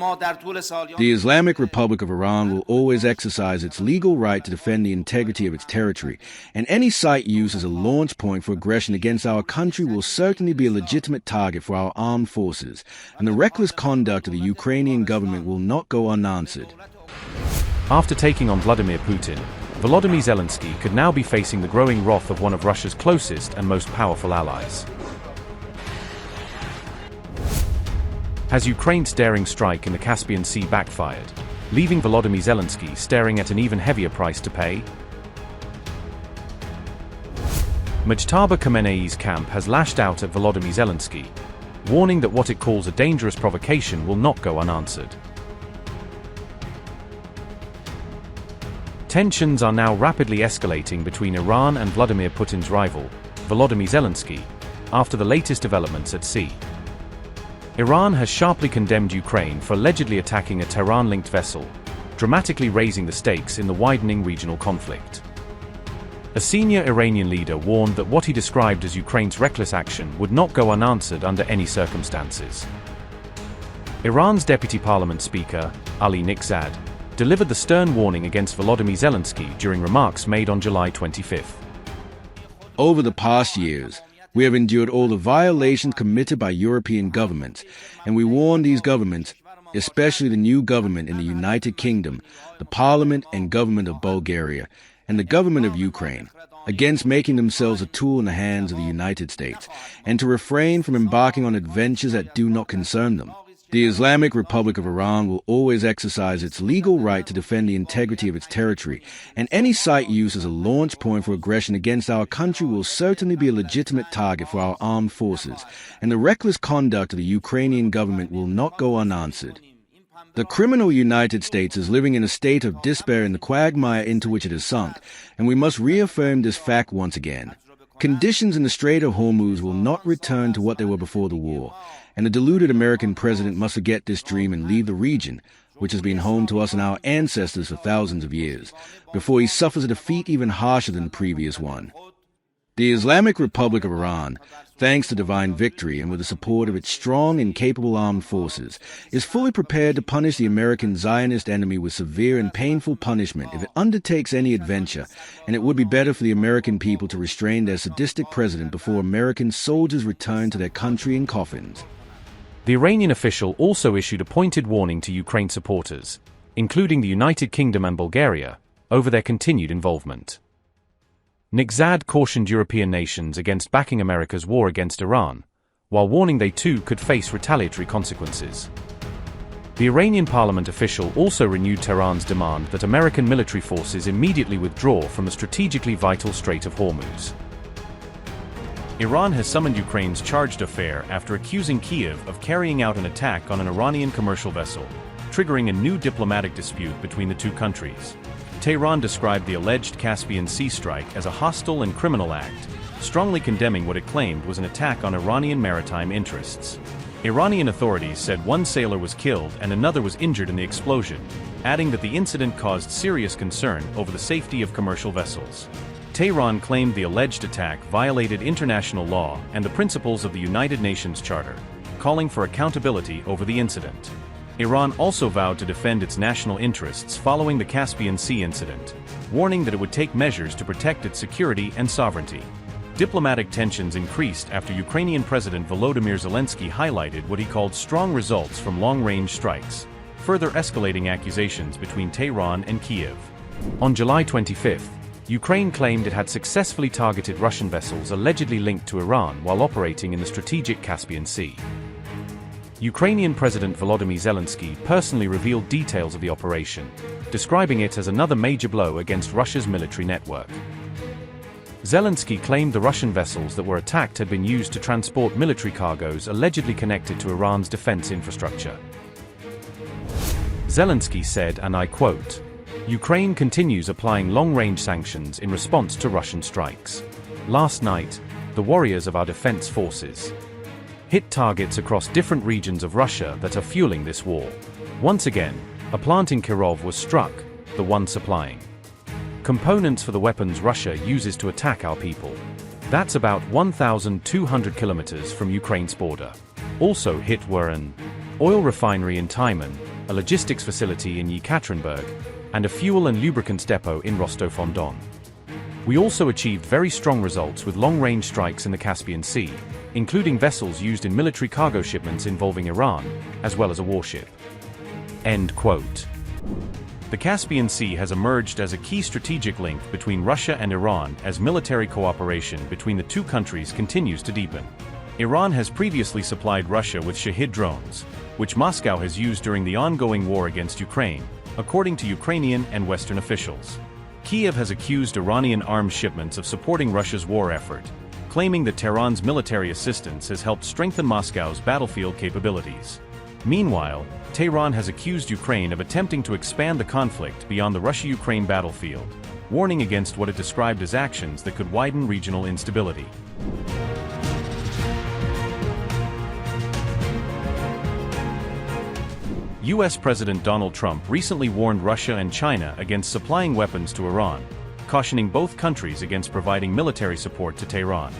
The Islamic Republic of Iran will always exercise its legal right to defend the integrity of its territory, and any site used as a launch point for aggression against our country will certainly be a legitimate target for our armed forces, and the reckless conduct of the Ukrainian government will not go unanswered. After taking on Vladimir Putin, Volodymyr Zelensky could now be facing the growing wrath of one of Russia's closest and most powerful allies. Has Ukraine's daring strike in the Caspian Sea backfired, leaving Volodymyr Zelensky staring at an even heavier price to pay? Mujtaba Khamenei's camp has lashed out at Volodymyr Zelensky, warning that what it calls a dangerous provocation will not go unanswered. Tensions are now rapidly escalating between Iran and Vladimir Putin's rival, Volodymyr Zelensky, after the latest developments at sea. Iran has sharply condemned Ukraine for allegedly attacking a Tehran-linked vessel, dramatically raising the stakes in the widening regional conflict. A senior Iranian leader warned that what he described as Ukraine's reckless action would not go unanswered under any circumstances. Iran's Deputy Parliament Speaker, Ali Nikhzad, delivered the stern warning against Volodymyr Zelensky during remarks made on July 25. Over the past years, we have endured all the violations committed by European governments, and we warn these governments, especially the new government in the United Kingdom, the Parliament and government of Bulgaria, and the government of Ukraine, against making themselves a tool in the hands of the United States, and to refrain from embarking on adventures that do not concern them. The Islamic Republic of Iran will always exercise its legal right to defend the integrity of its territory, and any site used as a launch point for aggression against our country will certainly be a legitimate target for our armed forces, and the reckless conduct of the Ukrainian government will not go unanswered. The criminal United States is living in a state of despair in the quagmire into which it has sunk, and we must reaffirm this fact once again. Conditions in the Strait of Hormuz will not return to what they were before the war, and the deluded American president must forget this dream and leave the region, which has been home to us and our ancestors for thousands of years, before he suffers a defeat even harsher than the previous one. The Islamic Republic of Iran, thanks to divine victory and with the support of its strong and capable armed forces, is fully prepared to punish the American Zionist enemy with severe and painful punishment if it undertakes any adventure, and it would be better for the American people to restrain their sadistic president before American soldiers return to their country in coffins. The Iranian official also issued a pointed warning to Ukraine supporters, including the United Kingdom and Bulgaria, over their continued involvement. Nikhzad cautioned European nations against backing America's war against Iran, while warning they too could face retaliatory consequences. The Iranian parliament official also renewed Tehran's demand that American military forces immediately withdraw from the strategically vital Strait of Hormuz. Iran has summoned Ukraine's charge d'affaires after accusing Kyiv of carrying out an attack on an Iranian commercial vessel, triggering a new diplomatic dispute between the two countries. Tehran described the alleged Caspian Sea strike as a hostile and criminal act, strongly condemning what it claimed was an attack on Iranian maritime interests. Iranian authorities said one sailor was killed and another was injured in the explosion, adding that the incident caused serious concern over the safety of commercial vessels. Tehran claimed the alleged attack violated international law and the principles of the United Nations Charter, calling for accountability over the incident. Iran also vowed to defend its national interests following the Caspian Sea incident, warning that it would take measures to protect its security and sovereignty. Diplomatic tensions increased after Ukrainian President Volodymyr Zelensky highlighted what he called strong results from long-range strikes, further escalating accusations between Tehran and Kyiv. On July 25, Ukraine claimed it had successfully targeted Russian vessels allegedly linked to Iran while operating in the strategic Caspian Sea. Ukrainian President Volodymyr Zelensky personally revealed details of the operation, describing it as another major blow against Russia's military network. Zelensky claimed the Russian vessels that were attacked had been used to transport military cargoes allegedly connected to Iran's defense infrastructure. Zelensky said, and I quote, "Ukraine continues applying long-range sanctions in response to Russian strikes. Last night, the warriors of our defense forces hit targets across different regions of Russia that are fueling this war. Once again, a plant in Kyiv was struck, the one supplying components for the weapons Russia uses to attack our people. That's about 1,200 kilometers from Ukraine's border. Also hit were an oil refinery in Tyman, a logistics facility in Yekaterinburg, and a fuel and lubricants depot in Rostov-on-Don. We also achieved very strong results with long-range strikes in the Caspian Sea, including vessels used in military cargo shipments involving Iran, as well as a warship. End quote. The Caspian Sea has emerged as a key strategic link between Russia and Iran as military cooperation between the two countries continues to deepen. Iran has previously supplied Russia with Shahid drones, which Moscow has used during the ongoing war against Ukraine, according to Ukrainian and Western officials. Kyiv has accused Iranian arms shipments of supporting Russia's war effort, claiming that Tehran's military assistance has helped strengthen Moscow's battlefield capabilities. Meanwhile, Tehran has accused Ukraine of attempting to expand the conflict beyond the Russia-Ukraine battlefield, warning against what it described as actions that could widen regional instability. U.S. President Donald Trump recently warned Russia and China against supplying weapons to Iran, cautioning both countries against providing military support to Tehran.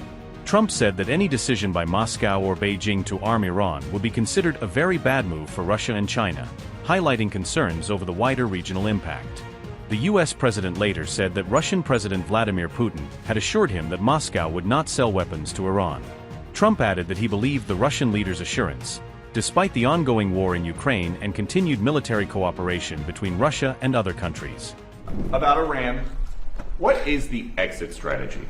Trump said that any decision by Moscow or Beijing to arm Iran would be considered a very bad move for Russia and China, highlighting concerns over the wider regional impact. The U.S. president later said that Russian President Vladimir Putin had assured him that Moscow would not sell weapons to Iran. Trump added that he believed the Russian leader's assurance, despite the ongoing war in Ukraine and continued military cooperation between Russia and other countries. About Iran, what is the exit strategy?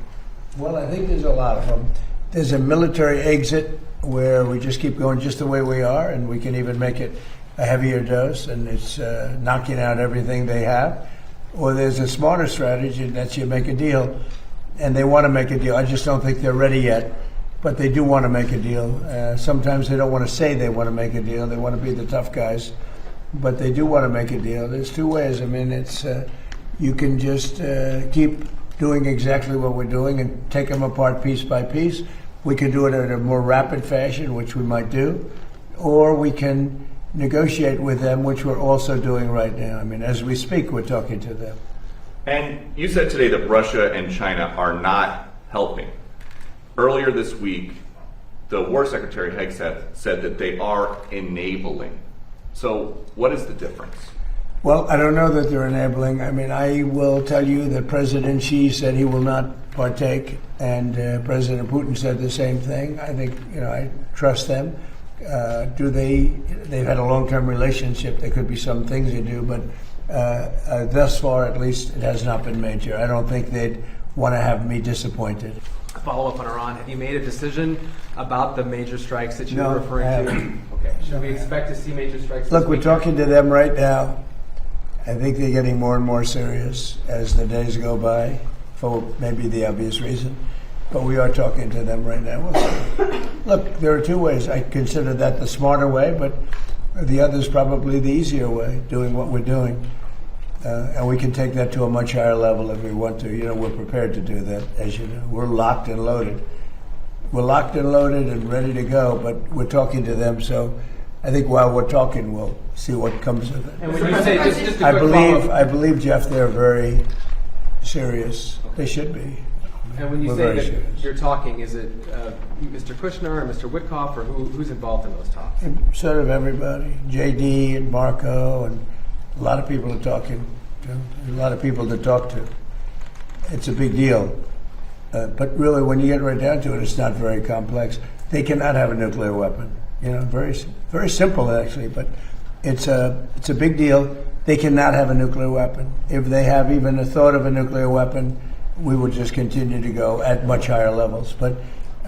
Well, I think there's a lot of them. There's a military exit where we just keep going just the way we are, and we can even make it a heavier dose, and it's knocking out everything they have. Or there's a smarter strategy, and that's you make a deal, and they want to make a deal. I just don't think they're ready yet, but they do want to make a deal. Sometimes they don't want to say they want to make a deal. They want to be the tough guys, but they do want to make a deal. There's two ways. I mean, it's you can just keep doing exactly what we're doing and take them apart piece by piece. We can do it in a more rapid fashion, which we might do, or we can negotiate with them, which we're also doing right now. I mean, as we speak, we're talking to them. And you said today that Russia and China are not helping. Earlier this week, the War Secretary Hegseth said that they are enabling. So what is the difference? Well, I don't know that they're enabling. I mean, I will tell you that President Xi said he will not partake, and President Putin said the same thing. I think, I trust them. They've had a long-term relationship. There could be some things they do, but thus far, at least, it has not been major. I don't think they'd want to have me disappointed. A follow-up on Iran. Have you made a decision about the major strikes that you were referring to? Okay. Should we expect to see major strikes? Look, we're talking to them right now. I think they're getting more and more serious as the days go by, for maybe the obvious reason. But we are talking to them right now. We'll see. Look, there are two ways. I consider that the smarter way, but the other is probably the easier way, doing what we're doing. And we can take that to a much higher level if we want to. We're prepared to do that, as you know. We're locked and loaded. We're locked and loaded and ready to go, but we're talking to them, so I think while we're talking, we'll see what comes of it. And when you say just a quick follow-up. I believe, Jeff, they're very serious. They should be. And when you say that you're talking, is it Mr. Kushner or Mr. Witkoff, or who's involved in those talks? Sort of everybody. JD and Marco, and a lot of people are talking. A lot of people to talk to. It's a big deal. But really, when you get right down to it, it's not very complex. They cannot have a nuclear weapon. Very, very simple actually, but it's a big deal. They cannot have a nuclear weapon. If they have even a thought of a nuclear weapon, we will just continue to go at much higher levels. But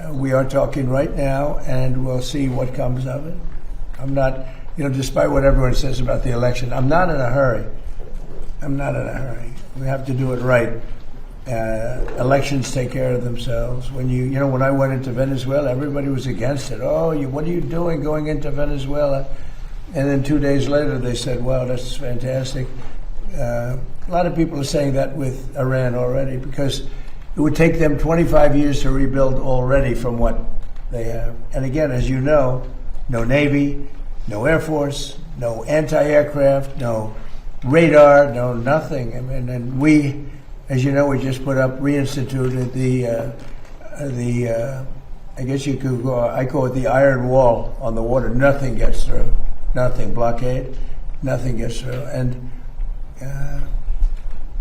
we are talking right now, and we'll see what comes of it. I'm not, despite what everyone says about the election, I'm not in a hurry. We have to do it right. Elections take care of themselves. When when I went into Venezuela, everybody was against it. Oh, what are you doing going into Venezuela? And then 2 days later, they said, "Wow, that's fantastic." A lot of people are saying that with Iran already, because it would take them 25 years to rebuild already from what they have. And again, as you know, no Navy, no Air Force, no anti-aircraft, no radar, no nothing. I mean, and we, as you know, we just reinstituted the I guess you could I call it the iron wall on the water. Nothing gets through, nothing, blockade. nothing gets through. And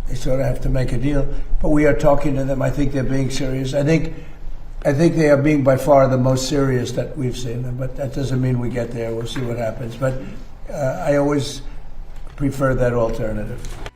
they sort of have to make a deal. But we are talking to them. I think they're being serious. I think they are being by far the most serious that we've seen them. But that doesn't mean we get there. We'll see what happens. But I always prefer that alternative.